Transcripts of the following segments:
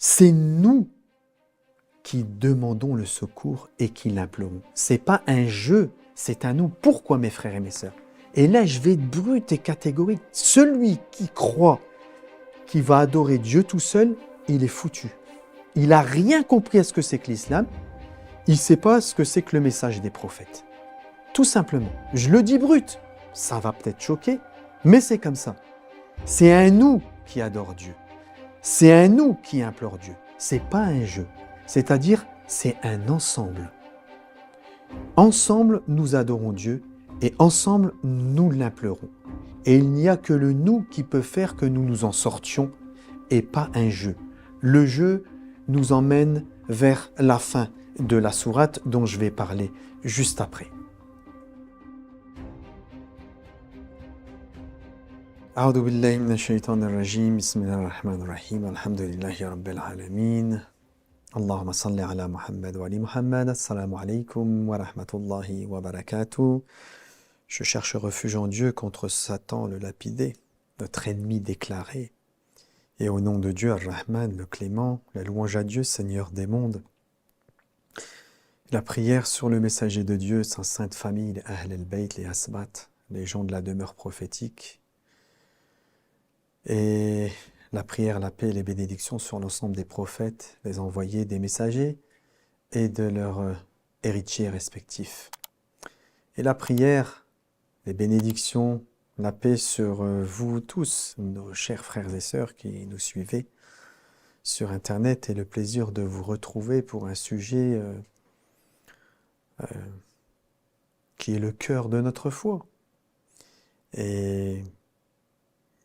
C'est nous qui demandons le secours et qui l'implorons. Ce n'est pas un jeu, c'est à nous. Pourquoi, mes frères et mes sœurs? Et là, je vais être brut et catégorique. Celui qui croit qu'il va adorer Dieu tout seul, il est foutu. Il n'a rien compris à ce que c'est que l'islam. Il ne sait pas ce que c'est que le message des prophètes. Tout simplement. Je le dis brut. Ça va peut-être choquer, mais c'est comme ça. C'est un nous qui adore Dieu. C'est un nous qui implore Dieu. C'est pas un jeu. C'est-à-dire, c'est un ensemble. Ensemble, nous adorons Dieu et ensemble, nous l'implorons. Et il n'y a que le nous qui peut faire que nous nous en sortions et pas un jeu. Le jeu nous emmène vers la fin de la sourate dont je vais parler juste après. أعوذ بالله من الشيطان الرجيم بسم الله الرحمن الرحيم الحمد لله رب العالمين اللهم صل على محمد وعلى محمد السلام عليكم ورحمة الله وبركاته. Je cherche refuge en Dieu contre Satan le lapidé, notre ennemi déclaré. Et au nom de Dieu, Ar-Rahman, le clément, la louange à Dieu, Seigneur des mondes. La prière sur le messager de Dieu, sa sainte famille, les Ahl el-Bayt, les Asbat, les gens de la demeure prophétique. Et la prière, la paix et les bénédictions sur l'ensemble des prophètes, les envoyés, des messagers et de leurs héritiers respectifs. Et la prière, les bénédictions, la paix sur vous tous, nos chers frères et sœurs qui nous suivez sur Internet, et le plaisir de vous retrouver pour un sujet qui est le cœur de notre foi. Et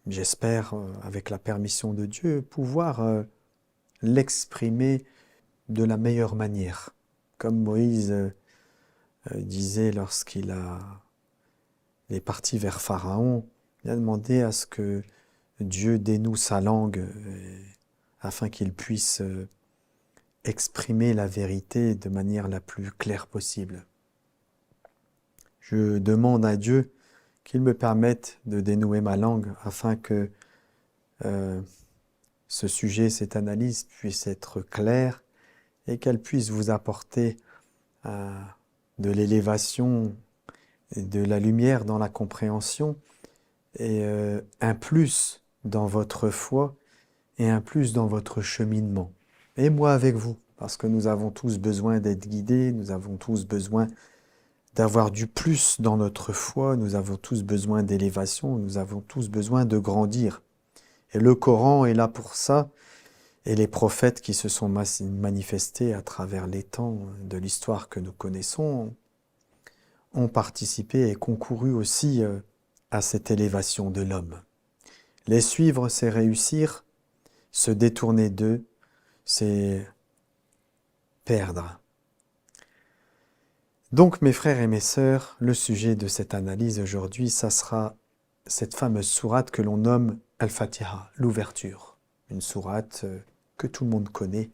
j'espère, avec la permission de Dieu, pouvoir l'exprimer de la meilleure manière. Comme Moïse disait lorsqu'il est parti vers Pharaon, il a demandé à ce que Dieu dénoue sa langue afin qu'il puisse exprimer la vérité de manière la plus claire possible. Je demande à Dieu qu'il me permette de dénouer ma langue afin que ce sujet, cette analyse puisse être claire et qu'elle puisse vous apporter de l'élévation, de la lumière dans la compréhension et un plus dans votre foi et un plus dans votre cheminement. Et moi avec vous, parce que nous avons tous besoin d'être guidés, nous avons tous besoin d'avoir du plus dans notre foi, nous avons tous besoin d'élévation, nous avons tous besoin de grandir. Et le Coran est là pour ça, et les prophètes qui se sont manifestés à travers les temps de l'histoire que nous connaissons ont participé et concouru aussi à cette élévation de l'homme. Les suivre, c'est réussir, se détourner d'eux, c'est perdre. Donc, mes frères et mes sœurs, le sujet de cette analyse aujourd'hui, ça sera cette fameuse sourate que l'on nomme Al-Fatiha, l'ouverture. Une sourate que tout le monde connaît,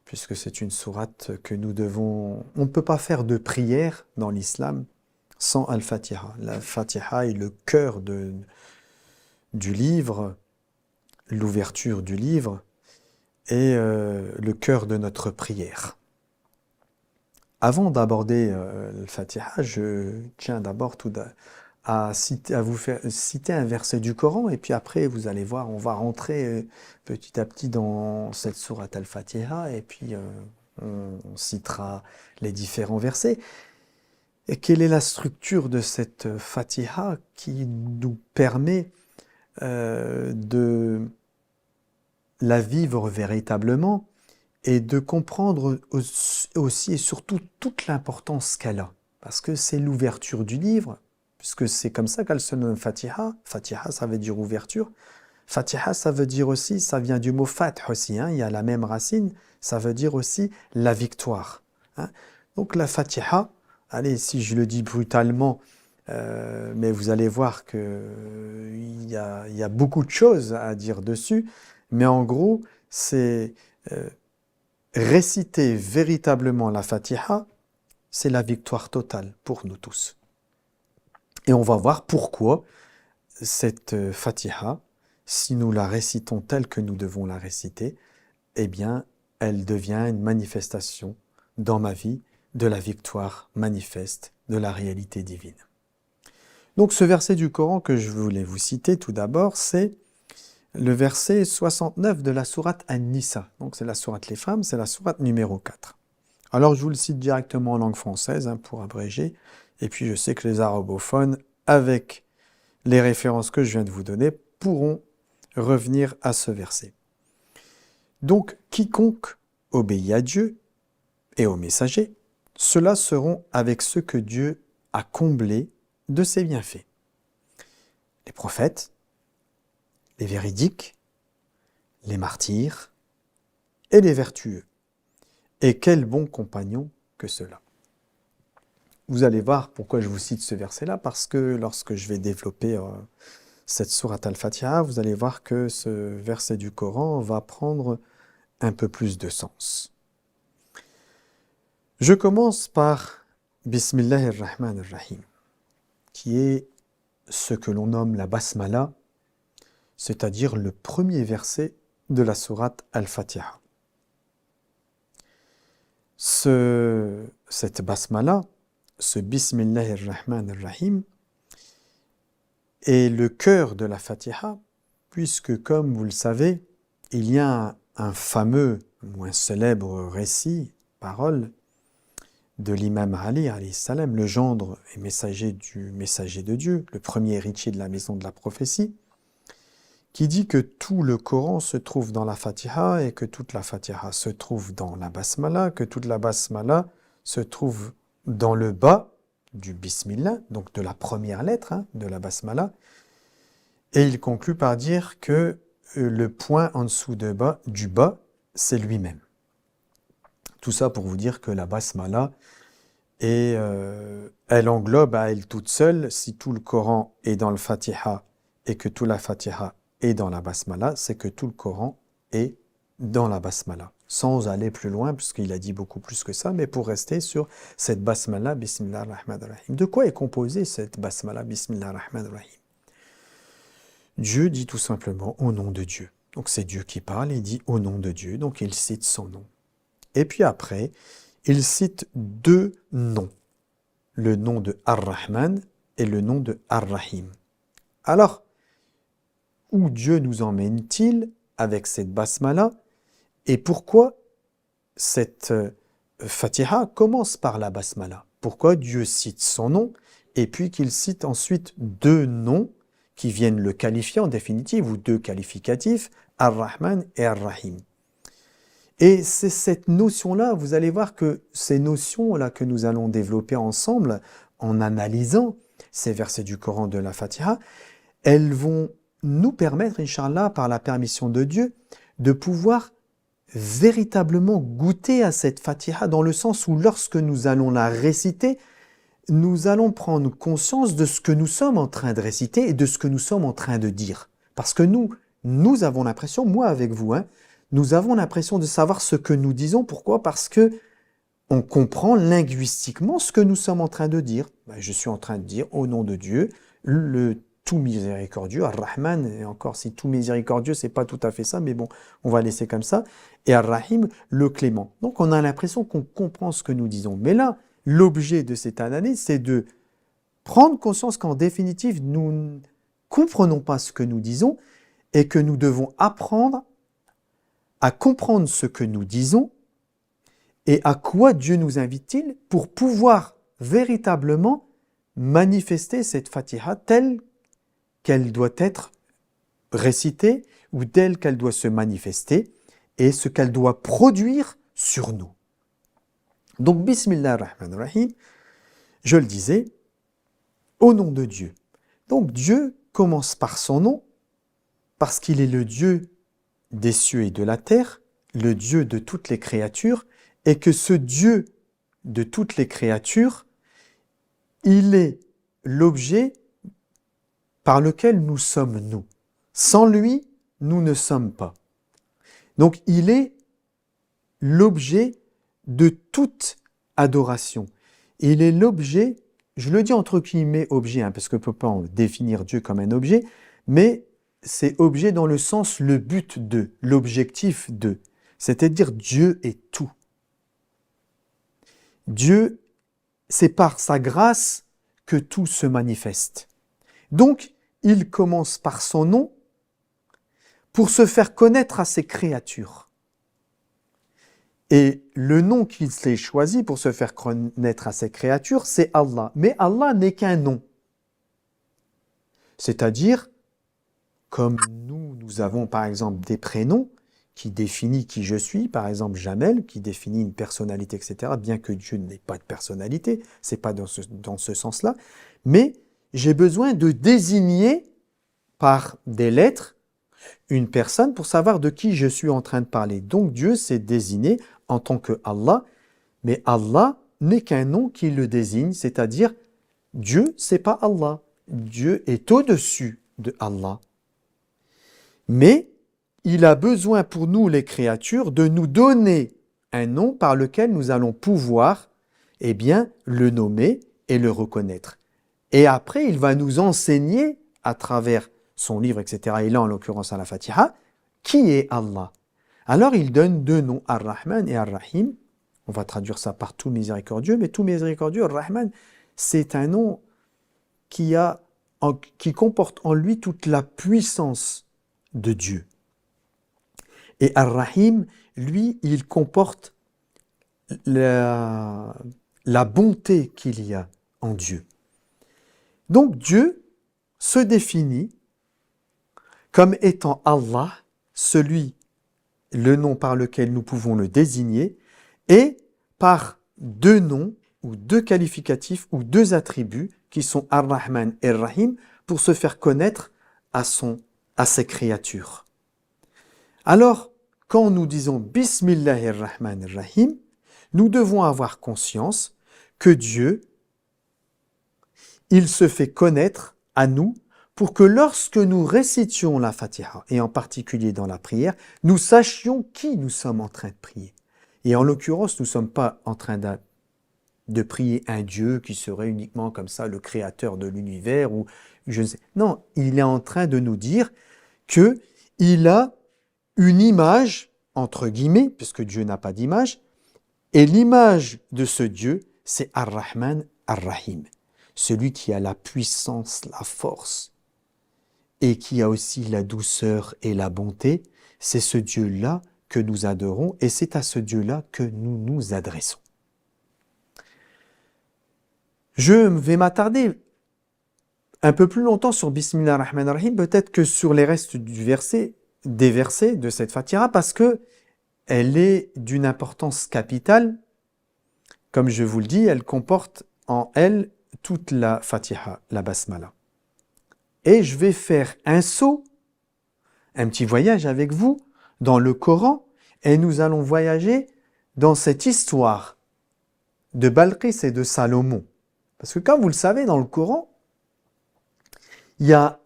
puisque c'est une sourate que nous devons... On ne peut pas faire de prière dans l'islam sans Al-Fatiha. La Fatiha est le cœur du livre, l'ouverture du livre, et le cœur de notre prière. Avant d'aborder le Fatiha, je tiens d'abord à vous faire citer un verset du Coran, et puis après, vous allez voir, on va rentrer petit à petit dans cette sourate Al-Fatiha, et puis on citera les différents versets. Et quelle est la structure de cette Fatiha qui nous permet de la vivre véritablement et de comprendre aussi et surtout toute l'importance qu'elle a. Parce que c'est l'ouverture du livre, puisque c'est comme ça qu'elle se nomme Fatiha. Fatiha, ça veut dire ouverture. Fatiha, ça veut dire aussi, ça vient du mot fath aussi, il y a la même racine, ça veut dire aussi la victoire. Donc la Fatiha, allez, si je le dis brutalement, mais vous allez voir qu'il y a beaucoup de choses à dire dessus, mais en gros, c'est... réciter véritablement la Fatiha, c'est la victoire totale pour nous tous. Et on va voir pourquoi cette Fatiha, si nous la récitons telle que nous devons la réciter, eh bien, elle devient une manifestation dans ma vie de la victoire manifeste de la réalité divine. Donc ce verset du Coran que je voulais vous citer tout d'abord, c'est le verset 69 de la sourate An-Nisa. Donc c'est la sourate Les Femmes, c'est la sourate numéro 4. Alors je vous le cite directement en langue française pour abréger, et puis je sais que les arabophones, avec les références que je viens de vous donner, pourront revenir à ce verset. Donc quiconque obéit à Dieu et aux messagers, ceux-là seront avec ceux que Dieu a comblés de ses bienfaits. Les prophètes, les véridiques, les martyrs et les vertueux. Et quel bon compagnon que ceux-là. Vous allez voir pourquoi je vous cite ce verset-là, parce que lorsque je vais développer cette sourate Al-Fatiha, vous allez voir que ce verset du Coran va prendre un peu plus de sens. Je commence par Bismillahir-Rahmanir-Rahim, qui est ce que l'on nomme la Basmala, c'est-à-dire le premier verset de la sourate Al-Fatiha. Cette Basmala, ce Bismillahir-Rahmanir-Rahim, est le cœur de la Fatiha, puisque, comme vous le savez, il y a un fameux ou un célèbre récit, parole, de l'imam Ali, alayhi salam, le gendre et messager du messager de Dieu, le premier héritier de la maison de la prophétie, qui dit que tout le Coran se trouve dans la Fatiha et que toute la Fatiha se trouve dans la Basmala, que toute la Basmala se trouve dans le bas du Bismillah, donc de la première lettre de la Basmala. Et il conclut par dire que le point en dessous du bas, c'est lui-même. Tout ça pour vous dire que la Basmala, elle englobe à elle toute seule, si tout le Coran est dans le Fatiha et que toute la Fatiha est dans la Basmala, c'est que tout le Coran est dans la Basmala. Sans aller plus loin, puisqu'il a dit beaucoup plus que ça, mais pour rester sur cette Basmala, Bismillah ar-Rahman ar-Rahim. De quoi est composée cette Basmala, Bismillah ar-Rahman ar-Rahim? Dieu dit tout simplement au nom de Dieu. Donc c'est Dieu qui parle, il dit au nom de Dieu, donc il cite son nom. Et puis après, il cite deux noms, le nom de Ar-Rahman et le nom de Ar-Rahim. Alors, où Dieu nous emmène-t-il avec cette Basmala et pourquoi cette Fatiha commence par la Basmala? Pourquoi Dieu cite son nom et puis qu'il cite ensuite deux noms qui viennent le qualifier en définitive, ou deux qualificatifs, Ar-Rahman et Ar-Rahim. Et c'est cette notion-là, vous allez voir que ces notions-là que nous allons développer ensemble, en analysant ces versets du Coran de la Fatiha, elles vont nous permettre, Inch'Allah, par la permission de Dieu, de pouvoir véritablement goûter à cette Fatiha, dans le sens où lorsque nous allons la réciter, nous allons prendre conscience de ce que nous sommes en train de réciter et de ce que nous sommes en train de dire. Parce que nous avons l'impression, moi avec vous, nous avons l'impression de savoir ce que nous disons. Pourquoi? Parce que on comprend linguistiquement ce que nous sommes en train de dire. Je suis en train de dire, au nom de Dieu, le tout miséricordieux, Ar-Rahman, et encore si tout miséricordieux, c'est pas tout à fait ça, mais bon, on va laisser comme ça, et Ar-Rahim, le clément. Donc on a l'impression qu'on comprend ce que nous disons. Mais là, l'objet de cette analyse, c'est de prendre conscience qu'en définitive, nous ne comprenons pas ce que nous disons et que nous devons apprendre à comprendre ce que nous disons et à quoi Dieu nous invite-t-il pour pouvoir véritablement manifester cette Fatiha telle qu'elle doit être récitée ou telle qu'elle doit se manifester et ce qu'elle doit produire sur nous. Donc, Bismillah ar-Rahman ar-Rahim, je le disais, au nom de Dieu. Donc, Dieu commence par son nom, parce qu'il est le Dieu des cieux et de la terre, le Dieu de toutes les créatures, et que ce Dieu de toutes les créatures, il est l'objet par lequel nous sommes nous. Sans lui, nous ne sommes pas. Donc, il est l'objet de toute adoration. Il est l'objet, je le dis entre guillemets objet, parce qu'on ne peut pas définir Dieu comme un objet, mais c'est objet dans le sens le but de, l'objectif de. c'est-à-dire Dieu est tout. Dieu, c'est par sa grâce que tout se manifeste. Donc, il commence par son nom pour se faire connaître à ses créatures. Et le nom qu'il s'est choisi pour se faire connaître à ses créatures, c'est Allah. Mais Allah n'est qu'un nom. C'est-à-dire, comme nous avons par exemple des prénoms qui définissent qui je suis, par exemple Jamel, qui définit une personnalité, etc., bien que Dieu n'ait pas de personnalité, c'est pas dans ce sens-là, mais j'ai besoin de désigner par des lettres une personne pour savoir de qui je suis en train de parler. Donc Dieu s'est désigné en tant que Allah, mais Allah n'est qu'un nom qui le désigne, c'est-à-dire Dieu, c'est pas Allah. Dieu est au-dessus de Allah. Mais il a besoin pour nous, les créatures, de nous donner un nom par lequel nous allons pouvoir, eh bien, le nommer et le reconnaître. Et après, il va nous enseigner à travers son livre, etc., et là, en l'occurrence, à la Fatiha, qui est Allah. Alors, il donne deux noms, Ar-Rahman et Ar-Rahim. On va traduire ça par tout miséricordieux, mais tout miséricordieux, Ar-Rahman, c'est un nom qui comporte en lui toute la puissance de Dieu. Et Ar-Rahim, lui, il comporte la bonté qu'il y a en Dieu. Donc Dieu se définit comme étant Allah, le nom par lequel nous pouvons le désigner, et par deux noms ou deux qualificatifs ou deux attributs qui sont Ar-Rahman et Ar-Rahim pour se faire connaître à ses créatures. Alors, quand nous disons Bismillahir-Rahmanir-Rahim, nous devons avoir conscience que Dieu, il se fait connaître à nous pour que lorsque nous récitions la Fatiha, et en particulier dans la prière, nous sachions qui nous sommes en train de prier. Et en l'occurrence, nous ne sommes pas en train de prier un Dieu qui serait uniquement comme ça le créateur de l'univers ou je ne sais. Non, il est en train de nous dire que il a une image, entre guillemets, puisque Dieu n'a pas d'image, et l'image de ce Dieu, c'est Ar-Rahman, Ar-Rahim, celui qui a la puissance, la force, et qui a aussi la douceur et la bonté. C'est ce Dieu-là que nous adorons, et c'est à ce Dieu-là que nous nous adressons. Je vais m'attarder un peu plus longtemps sur Bismillah ar-Rahman ar-Rahim, peut-être que sur les restes des versets de cette Fatiha, parce que elle est d'une importance capitale. Comme je vous le dis, elle comporte en elle toute la Fatiha, la Basmala. Et je vais faire un saut, un petit voyage avec vous dans le Coran, et nous allons voyager dans cette histoire de Balqis et de Salomon. Parce que comme vous le savez, dans le Coran, il y a...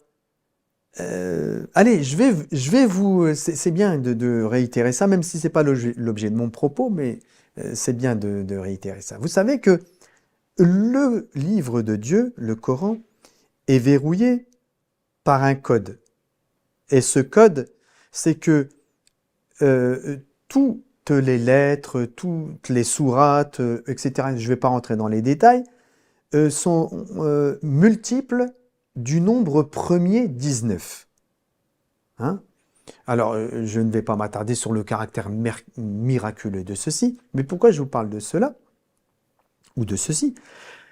allez, je vais vous... C'est bien de réitérer ça, même si ce n'est pas l'objet de mon propos, mais c'est bien de réitérer ça. Vous savez que le livre de Dieu, le Coran, est verrouillé par un code. Et ce code, c'est que toutes les lettres, toutes les sourates, etc., je ne vais pas rentrer dans les détails, sont multiples du nombre premier 19. Hein? Alors, je ne vais pas m'attarder sur le caractère miraculeux de ceci, mais pourquoi je vous parle de cela ou de ceci?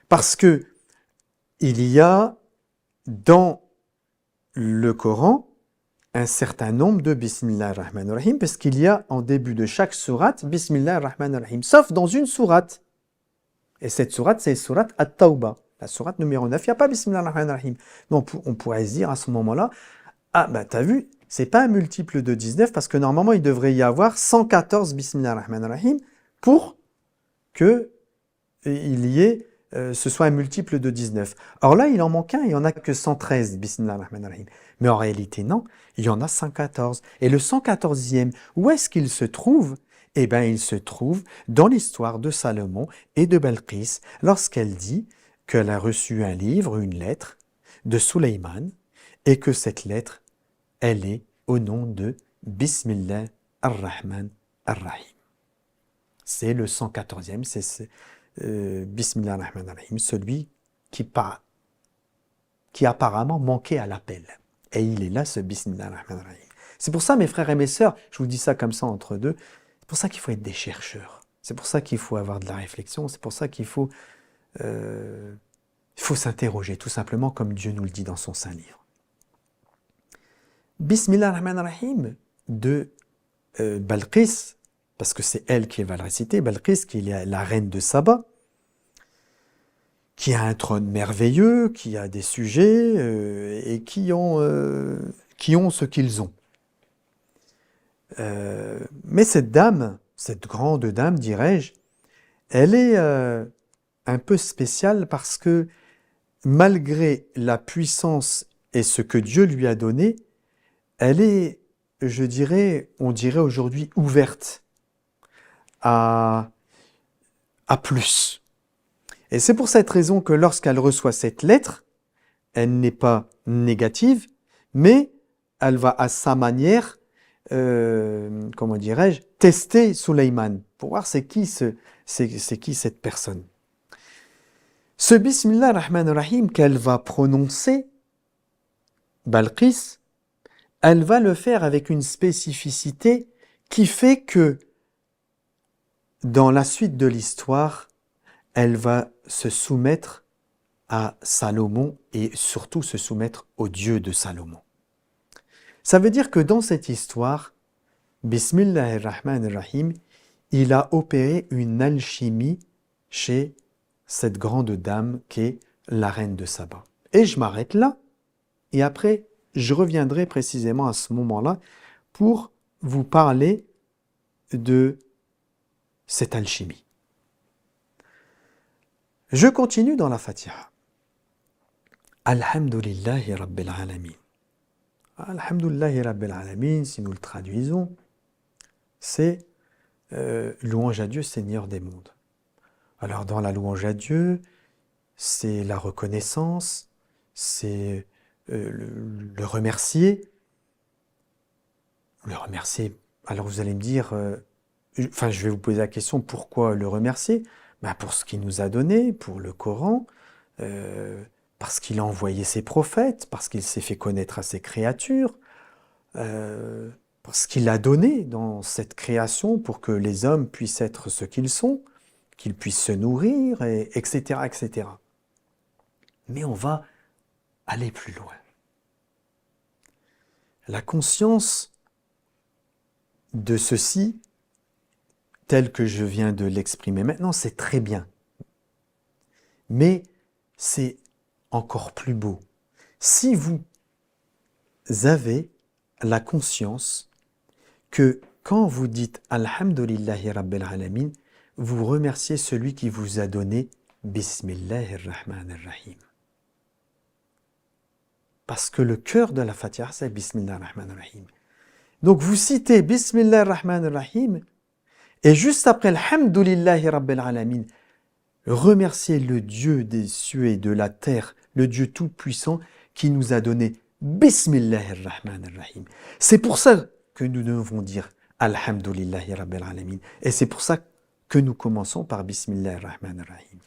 Parce que il y a dans le Coran un certain nombre de Bismillah ar-Rahman ar-Rahim, parce qu'il y a en début de chaque sourate Bismillah ar-Rahman ar-Rahim, sauf dans une sourate. Et cette sourate, c'est sourate At-Tawbah, la sourate numéro 9. Il n'y a pas Bismillah ar-Rahman ar-Rahim. Donc on pourrait se dire à ce moment-là, ah ben t'as vu, c'est pas un multiple de 19, parce que normalement il devrait y avoir 114 Bismillah ar-Rahman ar-Rahim pour que ce soit un multiple de 19. Or là, il en manque un, il n'y en a que 113 Bismillah ar-Rahman ar-Rahim. Mais en réalité, non, il y en a 114. Et le 114e, où est-ce qu'il se trouve? Eh bien, il se trouve dans l'histoire de Salomon et de Balqis, lorsqu'elle dit qu'elle a reçu un livre, une lettre de Suleyman, et que cette lettre, elle est au nom de Bismillah ar-Rahman ar-Rahim. C'est le 114e, c'est Bismillah ar-Rahman ar-Rahim, celui qui apparemment manquait à l'appel. Et il est là, ce Bismillah ar-Rahman ar-Rahim. C'est pour ça, mes frères et mes sœurs, je vous dis ça comme ça entre deux, c'est pour ça qu'il faut être des chercheurs. C'est pour ça qu'il faut avoir de la réflexion, c'est pour ça qu'il faut s'interroger, tout simplement, comme Dieu nous le dit dans son Saint Livre. Bismillah ar-Rahman ar-Rahim de Balqis, parce que c'est elle qui va le réciter, Balqis, qui est la reine de Saba, qui a un trône merveilleux, qui a des sujets et qui ont ce qu'ils ont. Mais cette dame, cette grande dame, dirais-je, elle est un peu spéciale parce que malgré la puissance et ce que Dieu lui a donné, elle est, on dirait aujourd'hui, ouverte à plus. Et c'est pour cette raison que lorsqu'elle reçoit cette lettre, elle n'est pas négative, mais elle va à sa manière, comment dirais-je, tester Sulayman pour voir c'est qui cette personne. Ce Bismillah ar-Rahman ar-Rahim qu'elle va prononcer, Balqis, elle va le faire avec une spécificité qui fait que dans la suite de l'histoire, elle va se soumettre à Salomon et surtout se soumettre au Dieu de Salomon. Ça veut dire que dans cette histoire, Bismillah ar-Rahman ar-Rahim, il a opéré une alchimie chez cette grande dame qui est la reine de Saba. Et je m'arrête là, et après, je reviendrai précisément à ce moment-là pour vous parler de cette alchimie. Je continue dans la Fatiha. Alhamdulillahi Rabbil Alamin. Alhamdulillahi Rabbil Alamin, si nous le traduisons, c'est louange à Dieu, Seigneur des mondes. Alors dans la louange à Dieu, c'est la reconnaissance, c'est le remercier. Le remercier, alors vous allez me dire, je vais vous poser la question, pourquoi le remercier ? Pour ce qu'il nous a donné, pour le Coran, parce qu'il a envoyé ses prophètes, parce qu'il s'est fait connaître à ses créatures, parce qu'il a donné dans cette création pour que les hommes puissent être ce qu'ils sont, qu'ils puissent se nourrir, etc., etc. Mais on va aller plus loin. La conscience de ceci, tel que je viens de l'exprimer maintenant, c'est très bien. Mais c'est encore plus beau. Si vous avez la conscience que quand vous dites Alhamdulillahi Rabbil Alamin, vous remerciez celui qui vous a donné Bismillahir Rahmanir Rahim. Parce que le cœur de la Fatiha, c'est Bismillahir Rahmanir Rahim. Donc vous citez Bismillahir Rahmanir Rahim, et juste après Alhamdulillahi Rabbil Alamin, remerciez le Dieu des cieux et de la terre, le Dieu tout-puissant qui nous a donné Bismillahir Rahmanir Rahim. C'est pour ça que nous devons dire Alhamdulillahi Rabbil Alamin. Et c'est pour ça que nous commençons par Bismillahir Rahmanir Rahim.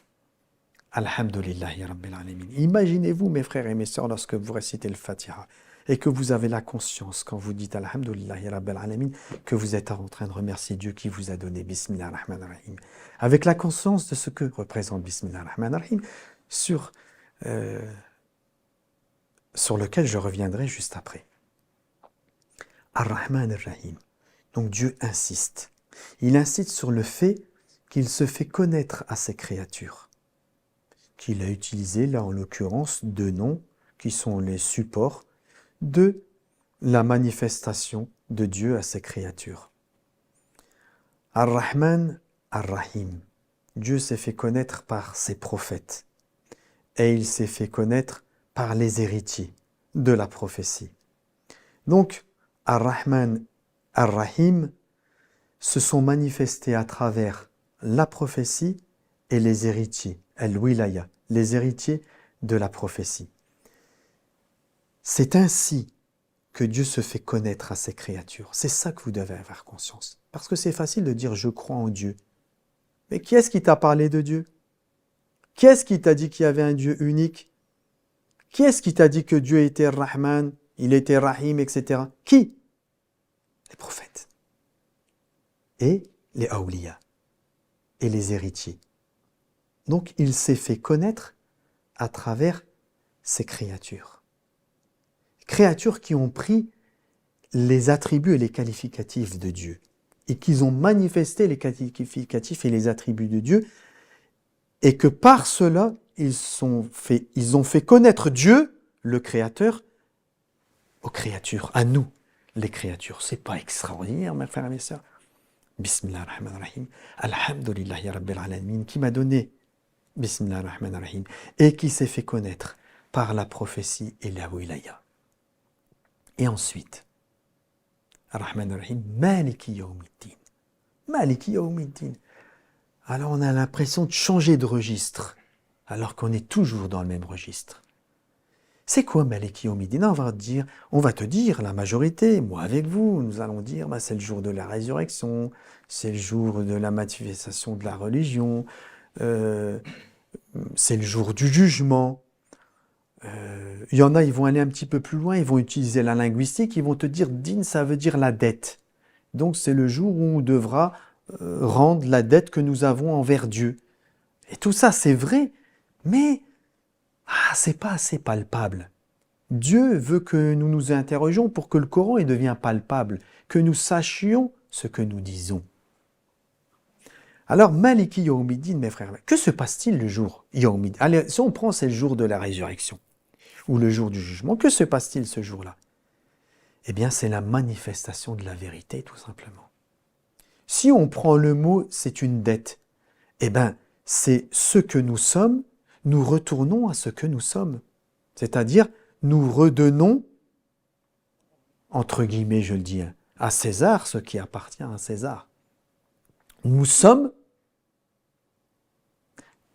Alhamdulillahi Rabbil Alamin. Imaginez-vous, mes frères et mes sœurs, lorsque vous récitez le Fatiha et que vous avez la conscience, quand vous dites Alhamdulillahi Rabbil Alamin, que vous êtes en train de remercier Dieu qui vous a donné Bismillahir Rahmanir Rahim. Avec la conscience de ce que représente Bismillahir Rahmanir Rahim, sur lequel je reviendrai juste après. Ar-Rahman ar-Rahim. Donc Dieu insiste. Il insiste sur le fait qu'il se fait connaître à ses créatures. Qu'il a utilisé, là en l'occurrence, deux noms qui sont les supports de la manifestation de Dieu à ses créatures. Ar-Rahman ar-Rahim. Dieu s'est fait connaître par ses prophètes. Et il s'est fait connaître par les héritiers de la prophétie. Donc, Ar-Rahman, Ar-Rahim se sont manifestés à travers la prophétie et les héritiers, Al-Wilaya, les héritiers de la prophétie. C'est ainsi que Dieu se fait connaître à ses créatures. C'est ça que vous devez avoir conscience. Parce que c'est facile de dire « je crois en Dieu ». Mais qui est-ce qui t'a parlé de Dieu? Qui est-ce qui t'a dit qu'il y avait un Dieu unique? Qui est-ce qui t'a dit que Dieu était Rahman, il était Rahim, etc. Qui? Les prophètes. Et les awliya. Et les héritiers. Donc il s'est fait connaître à travers ces créatures. Créatures qui ont pris les attributs et les qualificatifs de Dieu. Et qui ont manifesté les qualificatifs et les attributs de Dieu. Et que par cela, ils ont fait connaître Dieu, le Créateur, aux créatures, à nous, les créatures. C'est pas extraordinaire, mes frères et mes sœurs? Bismillah ar-Rahman ar-Rahim. Alhamdulillahi Rabbil Alamin, qui m'a donné Bismillah ar-Rahman ar-Rahim, et qui s'est fait connaître par la prophétie et la wilaya. Et ensuite, ar-Rahman ar-Rahim, Maliki Yawmiddin. Maliki Yawmiddin. Alors on a l'impression de changer de registre, alors qu'on est toujours dans le même registre. C'est quoi Maliki Yawmiddin? On va te dire, la majorité, moi avec vous, nous allons dire, c'est le jour de la résurrection, c'est le jour de la manifestation de la religion, c'est le jour du jugement. Il y en a, ils vont aller un petit peu plus loin, ils vont utiliser la linguistique, ils vont te dire, din, ça veut dire la dette. Donc c'est le jour où on devra rendre la dette que nous avons envers Dieu. Et tout ça, c'est vrai, mais c'est pas assez palpable. Dieu veut que nous nous interrogions pour que le Coran devienne palpable, que nous sachions ce que nous disons. Alors, Maliki Yawmiddin, mes frères, que se passe-t-il le jour Yawmiddin? Allez, si on prend, c'est le jour de la résurrection, ou le jour du jugement, que se passe-t-il ce jour-là? Eh bien, c'est la manifestation de la vérité, tout simplement. Si on prend le mot « c'est une dette », eh bien, c'est ce que nous sommes, nous retournons à ce que nous sommes. C'est-à-dire, nous redonnons, entre guillemets, je le dis, à César ce qui appartient à César. Nous sommes,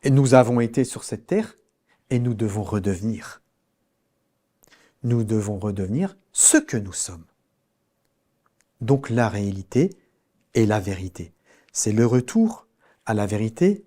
et nous avons été sur cette terre, et nous devons redevenir. Nous devons redevenir ce que nous sommes. Donc la réalité et la vérité. C'est le retour à la vérité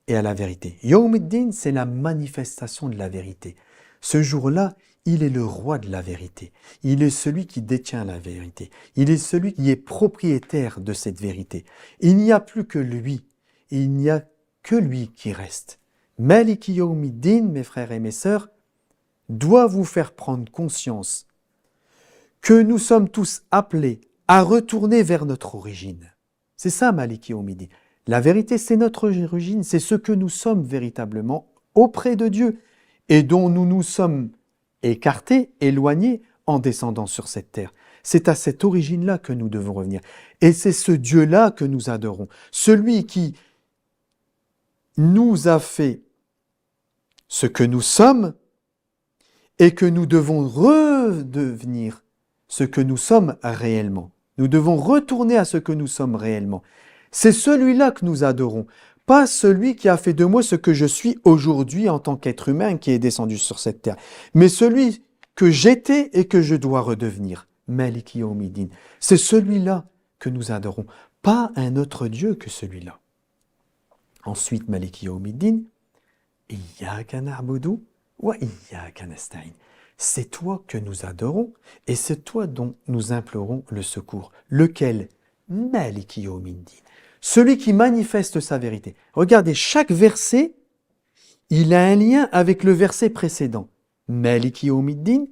et à la vérité. Yawmiddin, c'est la manifestation de la vérité. Ce jour-là, il est le roi de la vérité. Il est celui qui détient la vérité. Il est celui qui est propriétaire de cette vérité. Il n'y a plus que lui. Il n'y a que lui qui reste. Maliki Yawmiddin, mes frères et mes sœurs, doit vous faire prendre conscience que nous sommes tous appelés à retourner vers notre origine. C'est ça, Maliki Yawmiddin. La vérité, c'est notre origine, c'est ce que nous sommes véritablement auprès de Dieu et dont nous nous sommes écartés, éloignés en descendant sur cette terre. C'est à cette origine-là que nous devons revenir. Et c'est ce Dieu-là que nous adorons. Celui qui nous a fait ce que nous sommes et que nous devons redevenir ce que nous sommes réellement. Nous devons retourner à ce que nous sommes réellement. C'est celui-là que nous adorons, pas celui qui a fait de moi ce que je suis aujourd'hui en tant qu'être humain qui est descendu sur cette terre, mais celui que j'étais et que je dois redevenir. Maliki Yawmiddin. C'est celui-là que nous adorons, pas un autre Dieu que celui-là. Ensuite, Maliki Yawmiddin, Iyyaka na'budu wa iyyaka nasta'in. C'est toi que nous adorons et c'est toi dont nous implorons le secours. Lequel? Maliki Yawmiddin. Celui qui manifeste sa vérité. Regardez, chaque verset, il a un lien avec le verset précédent. Maliki Yawmiddin,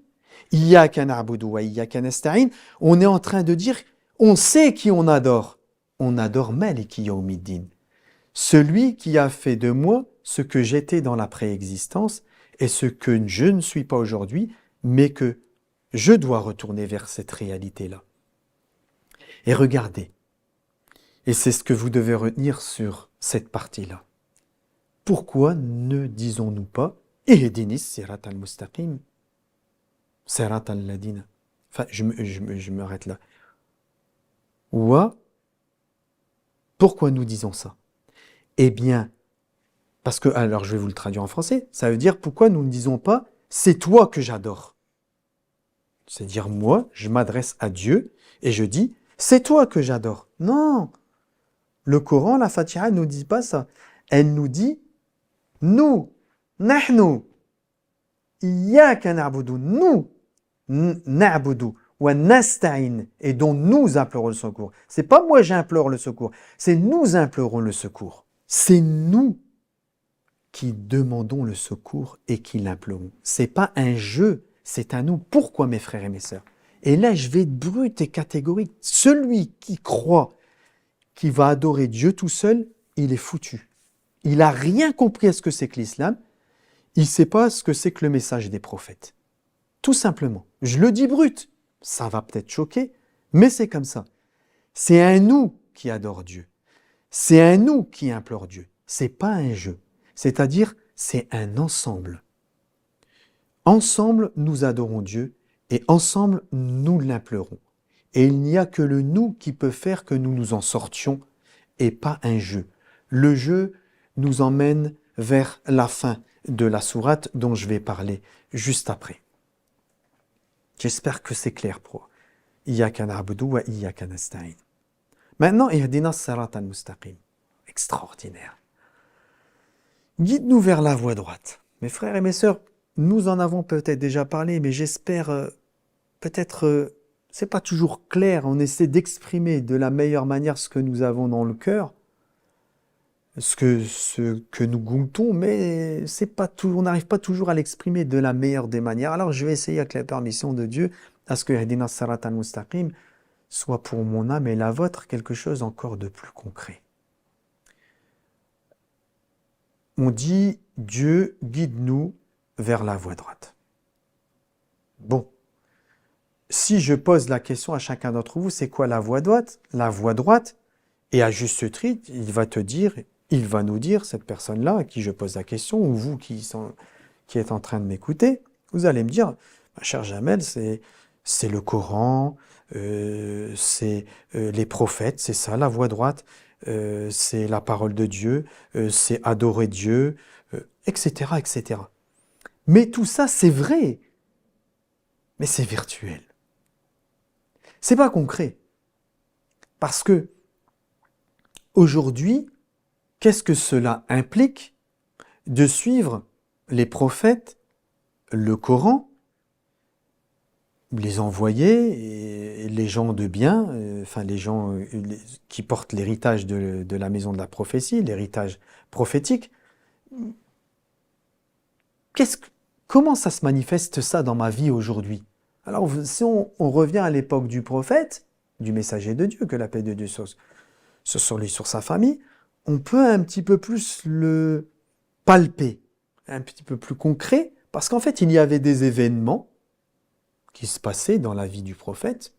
Iyyaka na'budu wa iyyaka nasta'in. On est en train de dire, on sait qui on adore. On adore Maliki Yawmiddin. Celui qui a fait de moi ce que j'étais dans la préexistence et ce que je ne suis pas aujourd'hui, mais que je dois retourner vers cette réalité-là. Et regardez, et c'est ce que vous devez retenir sur cette partie-là. Pourquoi ne disons-nous pas « Ihdinis sirat al-mustaqim » Sirat al-ladina. Enfin, je m'arrête là. Wa, pourquoi nous disons ça? Eh bien, parce que, alors je vais vous le traduire en français, ça veut dire pourquoi nous ne disons pas « c'est toi que j'adore ». C'est-à-dire, moi, je m'adresse à Dieu et je dis, c'est toi que j'adore. Non, le Coran, la Fatiha ne nous dit pas ça. Elle nous dit, nous, nahnu, iyyaka na'budu, nous, na'budu, wa nasta'in, et dont nous implorons le secours. C'est pas moi j'implore le secours, c'est nous implorons le secours. C'est nous qui demandons le secours et qui l'implorons. C'est pas un jeu, c'est à nous. Pourquoi, mes frères et mes sœurs? Et là, je vais être brut et catégorique. Celui qui croit qu'il va adorer Dieu tout seul, il est foutu. Il n'a rien compris à ce que c'est que l'islam. Il ne sait pas ce que c'est que le message des prophètes. Tout simplement. Je le dis brut. Ça va peut-être choquer, mais c'est comme ça. C'est un nous qui adore Dieu. C'est un nous qui implore Dieu. C'est pas un jeu. C'est-à-dire, c'est un ensemble. Ensemble, nous adorons Dieu et ensemble, nous l'implorons. Et il n'y a que le nous qui peut faire que nous nous en sortions et pas un jeu. Le jeu nous emmène vers la fin de la sourate dont je vais parler juste après. J'espère que c'est clair pour Iyyaka na'budu wa iyyaka nasta'in. Maintenant, ihdina as-sirata al-mustaqim. Extraordinaire. Guide-nous vers la voie droite. Mes frères et mes sœurs, nous en avons peut-être déjà parlé, mais j'espère c'est pas toujours clair. On essaie d'exprimer de la meilleure manière ce que nous avons dans le cœur, ce que nous goûtons, mais on n'arrive pas toujours à l'exprimer de la meilleure des manières. Alors je vais essayer avec la permission de Dieu à ce que Ihdina as-sirata al-mustaqim soit pour mon âme et la vôtre quelque chose encore de plus concret. On dit Dieu guide-nous vers la voie droite. Bon, si je pose la question à chacun d'entre vous, c'est quoi la voie droite? La voie droite, et à juste titre, il va nous dire, cette personne-là à qui je pose la question, ou vous qui êtes en train de m'écouter, vous allez me dire, ma chère Jamel, c'est le Coran, c'est les prophètes, c'est ça la voie droite, c'est la parole de Dieu, c'est adorer Dieu, etc., etc. Mais tout ça, c'est vrai, mais c'est virtuel. C'est pas concret. Parce que aujourd'hui, qu'est-ce que cela implique de suivre les prophètes, le Coran, les envoyés, et les gens de bien, les gens qui portent l'héritage de la maison de la prophétie, l'héritage prophétique. Comment ça se manifeste ça dans ma vie aujourd'hui? Alors, si on revient à l'époque du prophète, du messager de Dieu, que la paix de Dieu soit sur lui, sur sa famille, on peut un petit peu plus le palper, un petit peu plus concret, parce qu'en fait, il y avait des événements qui se passaient dans la vie du prophète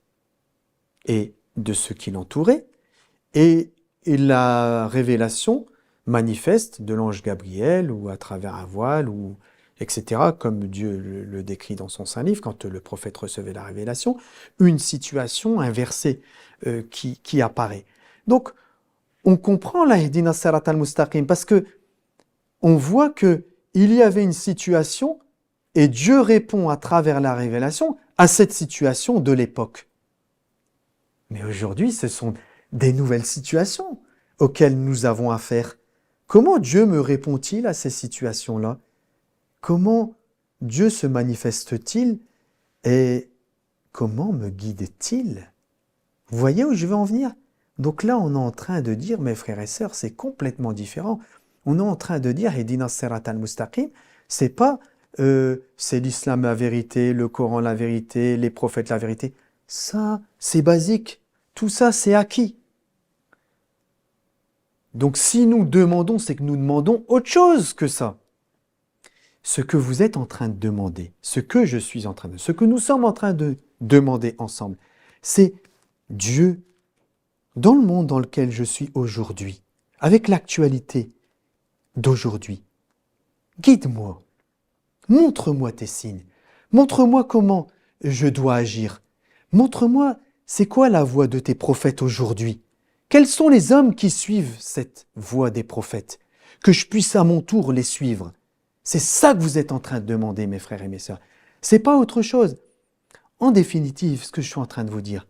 et de ceux qui l'entouraient, et la révélation manifeste de l'ange Gabriel, ou à travers un voile, ou etc., comme Dieu le décrit dans son Saint-Livre, quand le prophète recevait la révélation, une situation inversée qui apparaît. Donc, on comprend la Ihdina as-sirata al-mustaqim, parce que on voit qu'il y avait une situation, et Dieu répond à travers la révélation à cette situation de l'époque. Mais aujourd'hui, ce sont des nouvelles situations auxquelles nous avons affaire. Comment Dieu me répond-il à ces situations-là? Comment Dieu se manifeste-t-il et comment me guide-t-il? Vous voyez où je veux en venir? Donc là, on est en train de dire, mes frères et sœurs, c'est complètement différent. On est en train de dire, Ihdina as-sirata al-mustaqim, c'est pas c'est l'islam la vérité, le Coran la vérité, les prophètes la vérité. Ça, c'est basique. Tout ça, c'est acquis. Donc si nous demandons, c'est que nous demandons autre chose que ça. Ce que vous êtes en train de demander, ce que je suis en train de, ce que nous sommes en train de demander ensemble, c'est Dieu, dans le monde dans lequel je suis aujourd'hui, avec l'actualité d'aujourd'hui, guide-moi, montre-moi tes signes, montre-moi comment je dois agir, montre-moi c'est quoi la voie de tes prophètes aujourd'hui, quels sont les hommes qui suivent cette voie des prophètes, que je puisse à mon tour les suivre. C'est ça que vous êtes en train de demander, mes frères et mes sœurs. C'est pas autre chose. En définitive, ce que je suis en train de vous dire,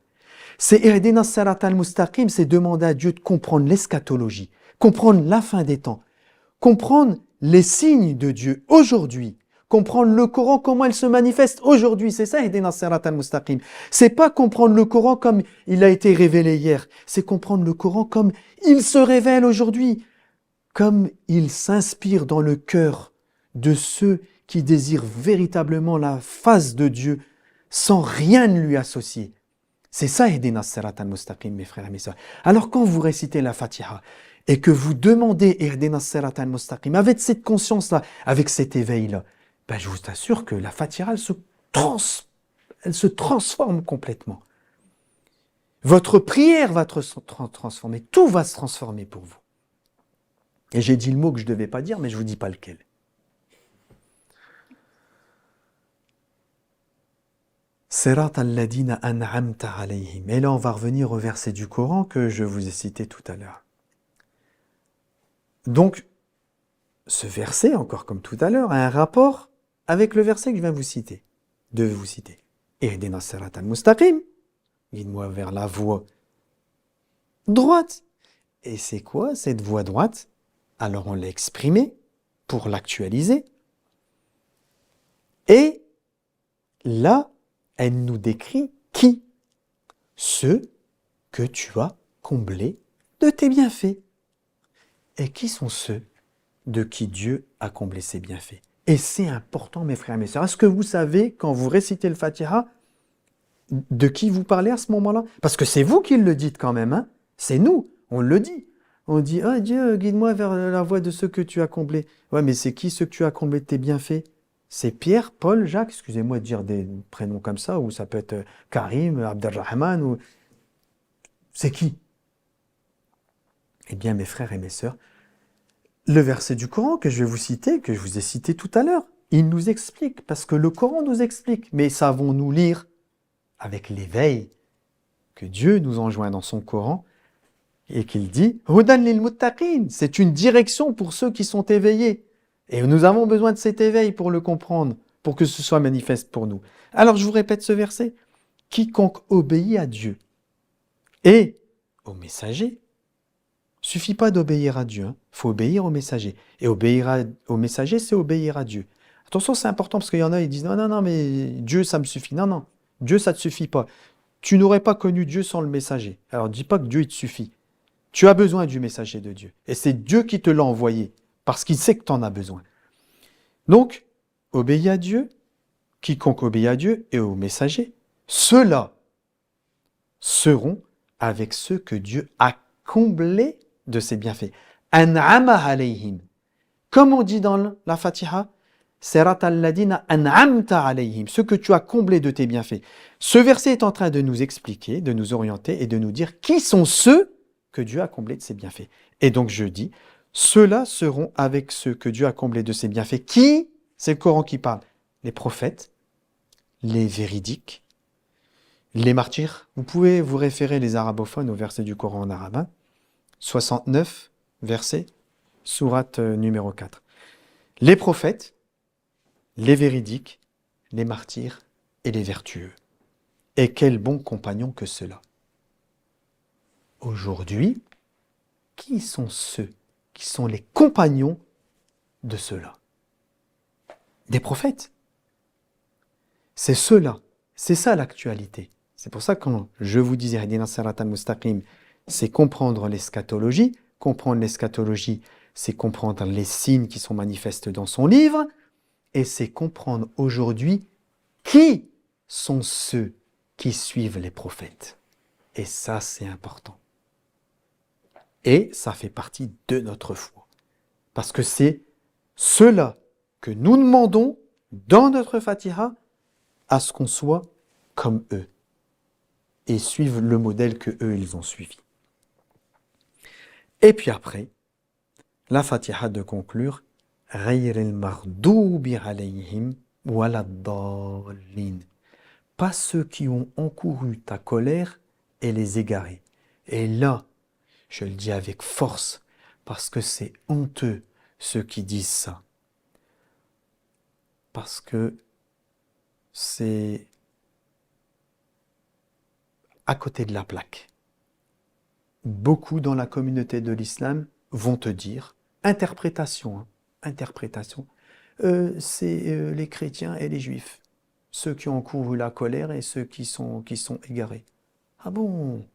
c'est Ihdina as-sirat al-mustaqim, c'est demander à Dieu de comprendre l'eschatologie, comprendre la fin des temps, comprendre les signes de Dieu aujourd'hui, comprendre le Coran, comment il se manifeste aujourd'hui. C'est ça, Ihdina as-sirat al-mustaqim. C'est pas comprendre le Coran comme il a été révélé hier, c'est comprendre le Coran comme il se révèle aujourd'hui, comme il s'inspire dans le cœur de ceux qui désirent véritablement la face de Dieu sans rien lui associer. C'est ça, Ihdina as-sirat al-mustaqim, mes frères et mes sœurs. Alors quand vous récitez la Fatiha et que vous demandez Ihdina as-sirat al-mustaqim avec cette conscience-là, avec cet éveil-là, ben je vous assure que la Fatiha, elle se transforme complètement. Votre prière va être transformée, tout va se transformer pour vous. Et j'ai dit le mot que je ne devais pas dire, mais je ne vous dis pas lequel. Sirat alladina an'amta alayhim. Et là, on va revenir au verset du Coran que je vous ai cité tout à l'heure. Donc, ce verset, encore comme tout à l'heure, a un rapport avec le verset que je viens de vous citer. Ihdina sirat al-mustaqim. Guide-moi vers la voie droite. Et c'est quoi cette voie droite? Alors on l'a exprimé pour l'actualiser. Et là, elle nous décrit qui? Ceux que tu as comblés de tes bienfaits. Et qui sont ceux de qui Dieu a comblé ses bienfaits? Et c'est important, mes frères et mes sœurs. Est-ce que vous savez, quand vous récitez le Fatiha, de qui vous parlez à ce moment-là? Parce que c'est vous qui le dites quand même, hein? C'est nous, on le dit. On dit, ah Dieu, guide-moi vers la voie de ceux que tu as comblés. Ouais, mais c'est qui ceux que tu as comblés de tes bienfaits? C'est Pierre, Paul, Jacques, excusez-moi de dire des prénoms comme ça, ou ça peut être Karim, Abdelrahman, ou... C'est qui? Eh bien, mes frères et mes sœurs, le verset du Coran que je vais vous citer, que je vous ai cité tout à l'heure, il nous explique, parce que le Coran nous explique, mais savons-nous lire avec l'éveil que Dieu nous enjoint dans son Coran, et qu'il dit « Hudan lil muttaqin » c'est une direction pour ceux qui sont éveillés. Et nous avons besoin de cet éveil pour le comprendre, pour que ce soit manifeste pour nous. Alors je vous répète ce verset. Quiconque obéit à Dieu et au messager, suffit pas d'obéir à Dieu, il faut obéir au messager. Et obéir au messager, c'est obéir à Dieu. Attention, c'est important parce qu'il y en a, ils disent « Non, mais Dieu, ça me suffit. » Non, non, Dieu, ça ne te suffit pas. Tu n'aurais pas connu Dieu sans le messager. Alors dis pas que Dieu, il te suffit. Tu as besoin du messager de Dieu. Et c'est Dieu qui te l'a envoyé, parce qu'il sait que tu en as besoin. Donc, obéis à Dieu, quiconque obéit à Dieu et au messager, ceux-là seront avec ceux que Dieu a comblés de ses bienfaits. An'ama alayhim. Comme on dit dans la Fatiha, Sirat alladina an'amta alayhim, ceux que tu as comblés de tes bienfaits. Ce verset est en train de nous expliquer, de nous orienter et de nous dire qui sont ceux que Dieu a comblés de ses bienfaits. Et donc je dis, ceux-là seront avec ceux que Dieu a comblés de ses bienfaits. Qui? C'est le Coran qui parle. Les prophètes, les véridiques, les martyrs. Vous pouvez vous référer les arabophones au verset du Coran en arabe. 69, verset, sourate numéro 4. Les prophètes, les véridiques, les martyrs et les vertueux. Et quel bon compagnon que ceux-là. Aujourd'hui, qui sont ceux qui sont les compagnons de ceux-là? Des prophètes. C'est ceux-là. C'est ça l'actualité. C'est pour ça que quand je vous disais Ihdina sirat al-mustaqim, c'est comprendre l'eschatologie. Comprendre l'eschatologie, c'est comprendre les signes qui sont manifestes dans son livre. Et c'est comprendre aujourd'hui qui sont ceux qui suivent les prophètes. Et ça, c'est important. Et ça fait partie de notre foi. Parce que c'est cela que nous demandons dans notre Fatiha à ce qu'on soit comme eux et suivre le modèle que eux ils ont suivi. Et puis après, la Fatiha de conclure Ghayril maghdubi alayhim waladdallin. Pas ceux qui ont encouru ta colère et les égarés. Et là, je le dis avec force, parce que c'est honteux – ceux qui disent ça. Parce que c'est à côté de la plaque. Beaucoup dans la communauté de l'islam vont te dire, interprétation, c'est les chrétiens et les juifs, ceux qui ont couru la colère et ceux qui sont égarés. Ah bon?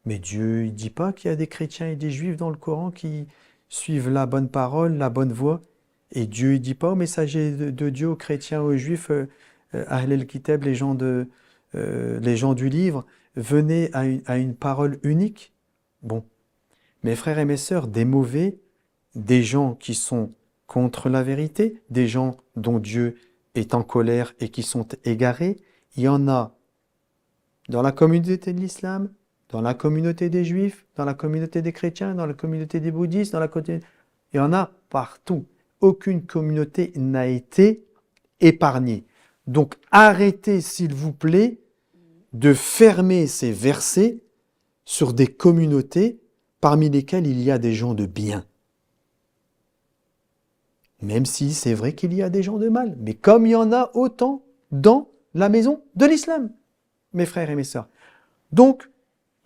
Mais Dieu ne dit pas qu'il y a des chrétiens et des juifs dans le Coran qui suivent la bonne parole, la bonne voie. Et Dieu ne dit pas aux messagers de Dieu, aux chrétiens, aux juifs, Ahl el-Kitab, les gens du livre, venez à une parole unique. Bon, mes frères et mes sœurs, des mauvais, des gens qui sont contre la vérité, des gens dont Dieu est en colère et qui sont égarés, il y en a dans la communauté de l'islam, dans la communauté des juifs, dans la communauté des chrétiens, dans la communauté des bouddhistes, il y en a partout. Aucune communauté n'a été épargnée. Donc arrêtez, s'il vous plaît, de fermer ces versets sur des communautés parmi lesquelles il y a des gens de bien. Même si c'est vrai qu'il y a des gens de mal, mais comme il y en a autant dans la maison de l'islam, mes frères et mes sœurs. Donc,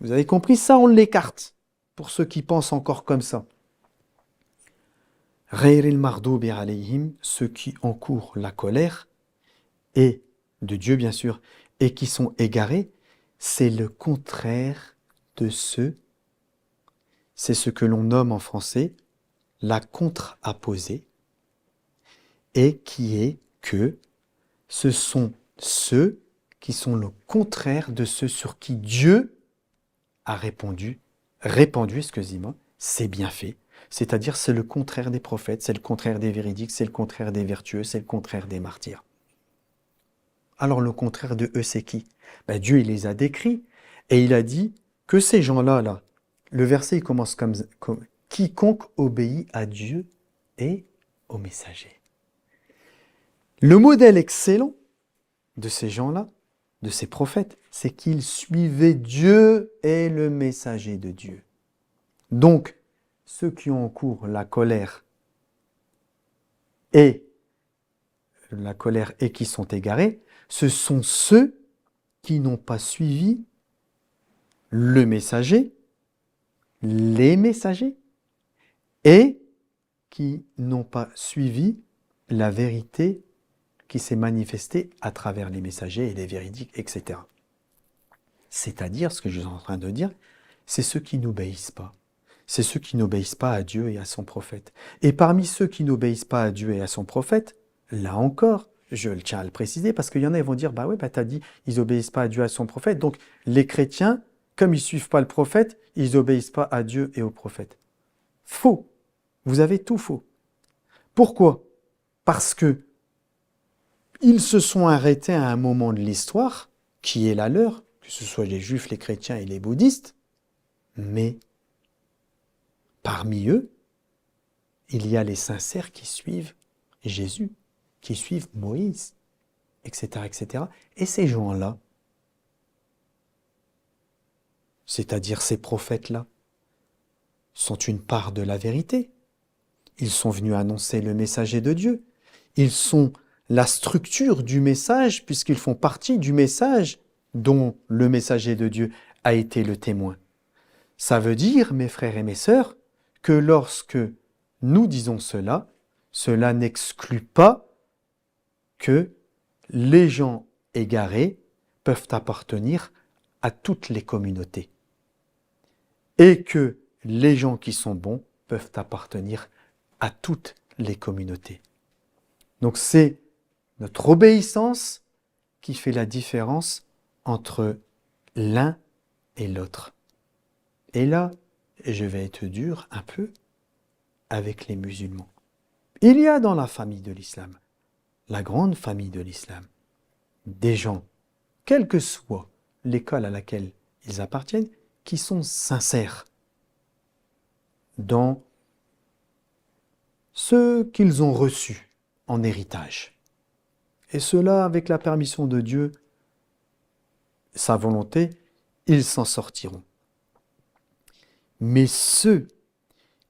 vous avez compris, ça on l'écarte, pour ceux qui pensent encore comme ça. Ghayril mardoubi alayhim, ceux qui encourent la colère, et de Dieu bien sûr, et qui sont égarés, c'est le contraire de ceux, c'est ce que l'on nomme en français la contre-apposée, et qui est que ce sont ceux qui sont le contraire de ceux sur qui Dieu a répandu, excusez-moi, c'est bien fait. C'est-à-dire c'est le contraire des prophètes, c'est le contraire des véridiques, c'est le contraire des vertueux, c'est le contraire des martyrs. Alors le contraire de eux, c'est qui? Dieu, il les a décrits et il a dit que ces gens-là, le verset il commence comme quiconque obéit à Dieu et aux messagers. Le modèle excellent de ces gens-là, de ces prophètes, c'est qu'ils suivaient Dieu et le messager de Dieu. Donc, ceux qui ont en cours la colère et qui sont égarés, ce sont ceux qui n'ont pas suivi le messager, les messagers, et qui n'ont pas suivi la vérité qui s'est manifestée à travers les messagers et les véridiques, etc. C'est-à-dire, ce que je suis en train de dire, c'est ceux qui n'obéissent pas. C'est ceux qui n'obéissent pas à Dieu et à son prophète. Et parmi ceux qui n'obéissent pas à Dieu et à son prophète, là encore, je tiens à le préciser, parce qu'il y en a qui vont dire, t'as dit, ils n'obéissent pas à Dieu et à son prophète, donc les chrétiens, comme ils ne suivent pas le prophète, ils n'obéissent pas à Dieu et au prophète. Faux. Vous avez tout faux. Pourquoi? Parce que ils se sont arrêtés à un moment de l'histoire, qui est la leur, que ce soit les juifs, les chrétiens et les bouddhistes, mais parmi eux, il y a les sincères qui suivent Jésus, qui suivent Moïse, etc., etc. Et ces gens-là, c'est-à-dire ces prophètes-là, sont une part de la vérité. Ils sont venus annoncer le messager de Dieu. Ils sont la structure du message, puisqu'ils font partie du message dont le messager de Dieu a été le témoin. Ça veut dire, mes frères et mes sœurs, que lorsque nous disons cela, cela n'exclut pas que les gens égarés peuvent appartenir à toutes les communautés et que les gens qui sont bons peuvent appartenir à toutes les communautés. Donc c'est notre obéissance qui fait la différence entre l'un et l'autre. Et là, je vais être dur un peu avec les musulmans. Il y a dans la famille de l'islam, la grande famille de l'islam, des gens, quelle que soit l'école à laquelle ils appartiennent, qui sont sincères dans ce qu'ils ont reçu en héritage. Et cela, avec la permission de Dieu, sa volonté, ils s'en sortiront. Mais ceux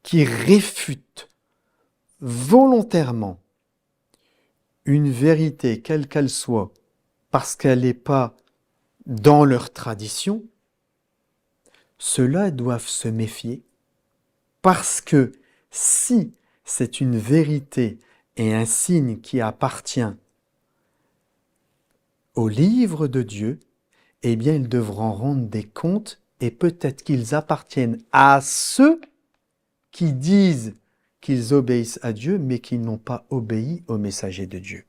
qui réfutent volontairement une vérité, quelle qu'elle soit, parce qu'elle n'est pas dans leur tradition, ceux-là doivent se méfier parce que si c'est une vérité et un signe qui appartient au livre de Dieu, eh bien ils devront rendre des comptes et peut-être qu'ils appartiennent à ceux qui disent qu'ils obéissent à Dieu mais qui n'ont pas obéi au messager de Dieu.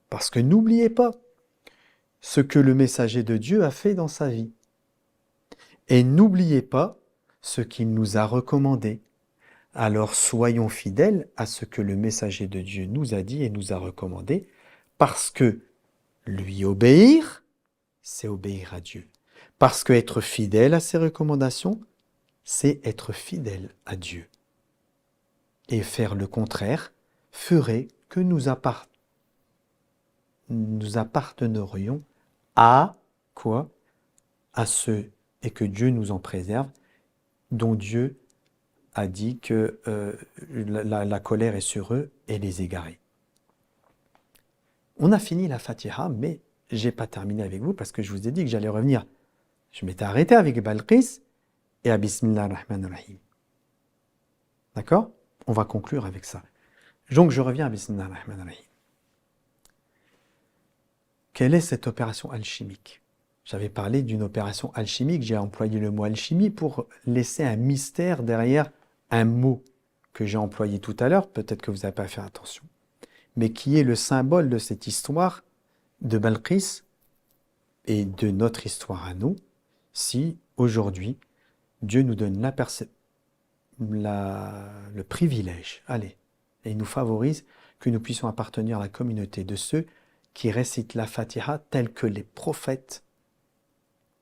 Parce que n'oubliez pas ce que le messager de Dieu a fait dans sa vie. Et n'oubliez pas ce qu'il nous a recommandé. Alors soyons fidèles à ce que le messager de Dieu nous a dit et nous a recommandé, parce que lui obéir, c'est obéir à Dieu. Parce que être fidèle à ses recommandations, c'est être fidèle à Dieu. Et faire le contraire ferait que nous appartenerions à quoi? À ceux, et que Dieu nous en préserve, dont Dieu a dit que la colère est sur eux et les égarés. On a fini la Fatiha, mais je n'ai pas terminé avec vous parce que je vous ai dit que j'allais revenir. Je m'étais arrêté avec Balqis et à Bismillah ar-Rahman ar-Rahim. D'accord? On va conclure avec ça. Donc je reviens à Bismillah ar-Rahman ar-Rahim. Quelle est cette opération alchimique? J'avais parlé d'une opération alchimique, j'ai employé le mot alchimie pour laisser un mystère derrière un mot que j'ai employé tout à l'heure, peut-être que vous n'avez pas fait attention, mais qui est le symbole de cette histoire de Balqis et de notre histoire à nous, si aujourd'hui Dieu nous donne le privilège, allez, et il nous favorise que nous puissions appartenir à la communauté de ceux qui récitent la Fatiha tels que les prophètes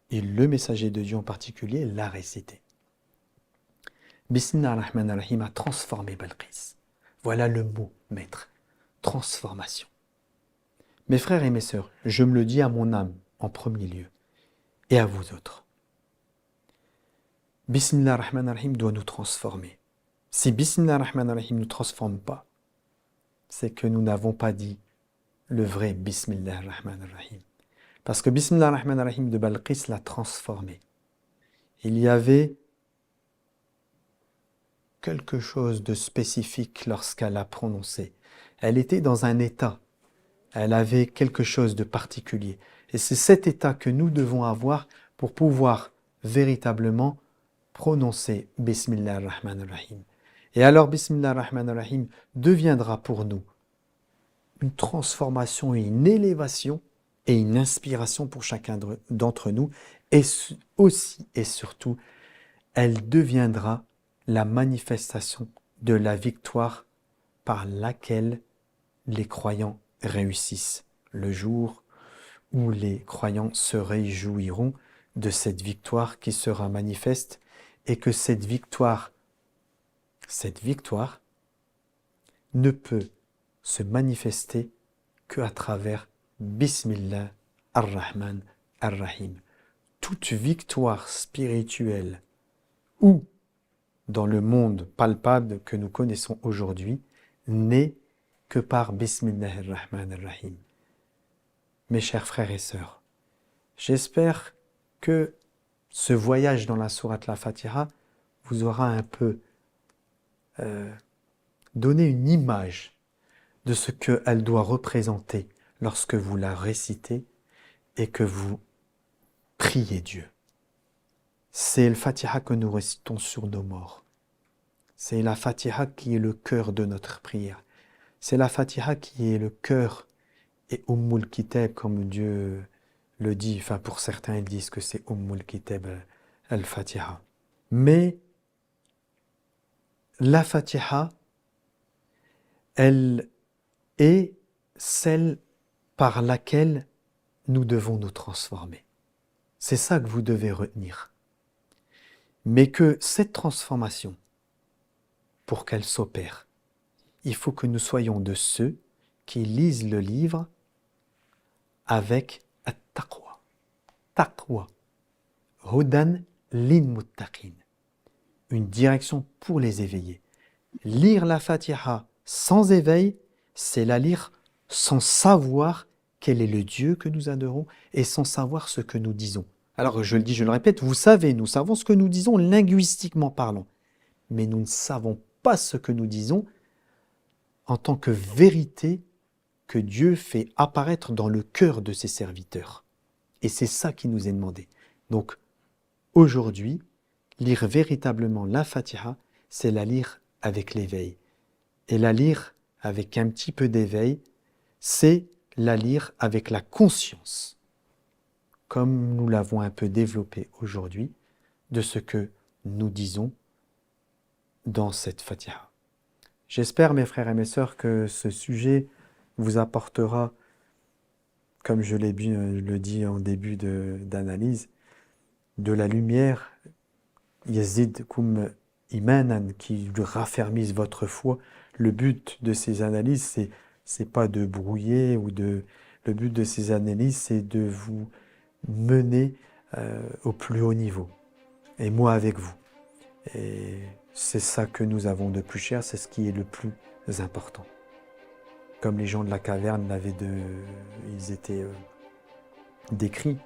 et le messager de Dieu en particulier l'a récité. Bismillah ar-Rahman ar-Rahim a transformé Balqis. Voilà le mot maître, transformation. Mes frères et mes sœurs, je me le dis à mon âme en premier lieu et à vous autres. Bismillah ar-Rahman ar-Rahim doit nous transformer. Si Bismillah ar-Rahman ar-Rahim ne nous transforme pas, c'est que nous n'avons pas dit le vrai Bismillah ar-Rahman ar-Rahim. Parce que Bismillah ar-Rahman ar-Rahim de Balqis l'a transformé. Il y avait quelque chose de spécifique lorsqu'elle l'a prononcé. Elle était dans un état. Elle avait quelque chose de particulier. Et c'est cet état que nous devons avoir pour pouvoir véritablement prononcer Bismillah ar-Rahman ar-Rahim. Et alors Bismillah ar-Rahman ar-Rahim deviendra pour nous une transformation et une élévation et une inspiration pour chacun d'entre nous. Et aussi et surtout, elle deviendra la manifestation de la victoire par laquelle les croyants réussissent. Le jour où les croyants se réjouiront de cette victoire qui sera manifeste et que cette victoire ne peut se manifester qu'à travers Bismillah ar-Rahman ar-Rahim. Toute victoire spirituelle ou dans le monde palpable que nous connaissons aujourd'hui n'est que par Bismillah ar-Rahman ar-Rahim. Mes chers frères et sœurs, j'espère que ce voyage dans la sourate la Fatiha vous aura un peu donné une image de ce qu'elle doit représenter lorsque vous la récitez et que vous priez Dieu. C'est le Fatiha que nous récitons sur nos morts. C'est la Fatiha qui est le cœur de notre prière. C'est la Fatiha qui est le cœur et Ummul Kitab, comme Dieu le dit. Enfin, pour certains, ils disent que c'est Ummul Kitab al-Fatiha. Mais la Fatiha, elle est celle par laquelle nous devons nous transformer. C'est ça que vous devez retenir. Mais que cette transformation, pour qu'elle s'opère, il faut que nous soyons de ceux qui lisent le livre avec at-taqwa. Taqwa. Hudan lil-muttaqin. Une direction pour les éveillés. Lire la Fatiha sans éveil, c'est la lire sans savoir quel est le Dieu que nous adorons et sans savoir ce que nous disons. Alors je le dis, je le répète, vous savez, nous savons ce que nous disons linguistiquement parlant, mais nous ne savons pas ce que nous disons en tant que vérité que Dieu fait apparaître dans le cœur de ses serviteurs. Et c'est ça qui nous est demandé. Donc aujourd'hui, lire véritablement la Fatiha, c'est la lire avec l'éveil. Et la lire avec un petit peu d'éveil, c'est la lire avec la conscience, comme nous l'avons un peu développé aujourd'hui, de ce que nous disons dans cette Fatiha. J'espère, mes frères et mes sœurs, que ce sujet vous apportera, comme je l'ai le dit en début d'analyse, de la lumière, yazid kum imanan, qui raffermisse votre foi. Le but de ces analyses, c'est pas de brouiller le but de ces analyses, c'est de vous mener au plus haut niveau. Et moi avec vous. Et c'est ça que nous avons de plus cher, c'est ce qui est le plus important. Comme les gens de la caverne ils étaient décrits.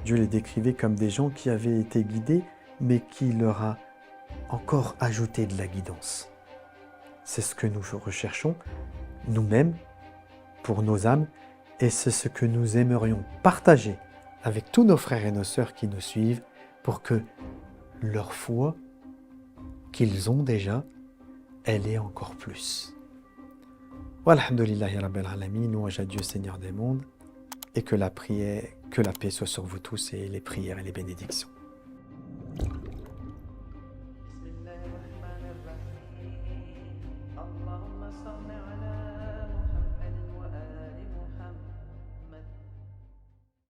Dieu les décrivait comme des gens qui avaient été guidés, mais qui leur a encore ajouté de la guidance. C'est ce que nous recherchons, nous-mêmes, pour nos âmes, et c'est ce que nous aimerions partager avec tous nos frères et nos sœurs qui nous suivent, pour que leur foi qu'ils ont déjà, elle est encore plus. Walhamdulillahi Rabbil Alamin, louange à Dieu Seigneur des mondes, et que la paix soit sur vous tous et les prières et les bénédictions.